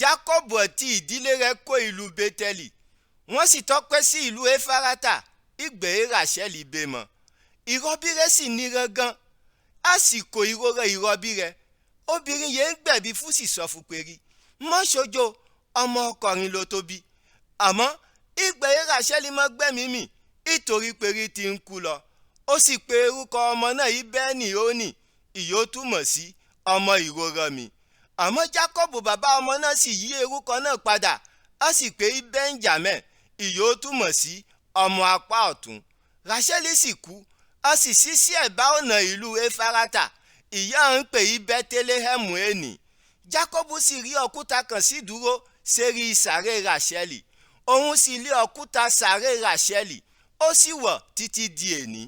Jákọ́bù àti ìdílé rẹ̀ kó ìlú Bétẹ́lì wọ́n sì tọ́pẹ́ sí ìlú Éfárátà ìgbé Ráṣẹ́lì bímọ. Ìrọbí rẹ̀ sì níran gan. Àsìkò ìrora ìrọbí rẹ̀ obìnrin yẹn ń gbẹ̀bí fún sì sọ fún peri mọ́ ṣojo ọmọ ọkùnrin ló tóbi. Àmọ́ ìgbé Ráṣẹ́lì mọ́ gbẹ̀mí mì ìtorí peri ti ń kú lọ. Ó sì pe orúkọ ọmọ náà Bẹ́níónì, ìyó túmọ̀ sí ọmọ ìrora mi. Àmọ́ Jákọ́bù bàbá ọmọ náà sì yí orúkọ náà padà, ó sì pè é Bẹ́ńjámínì, ìyó túmọ̀ sí ọmọ apá ọ̀tún. Ráṣẹ́lì sì kú, ó sì sí ẹ̀bá ọ̀nà ìlú Éfárátà, ìyá ń pè é Bẹ́télẹ́hẹ́mù ẹni. Jákọ́bù sì rí òkúta kan sí dúró sérí sàréè Ráṣẹ́lì, òun sì lé òkúta sàréè Ráṣẹ́lì, ó sì wọ̀ títí di èní.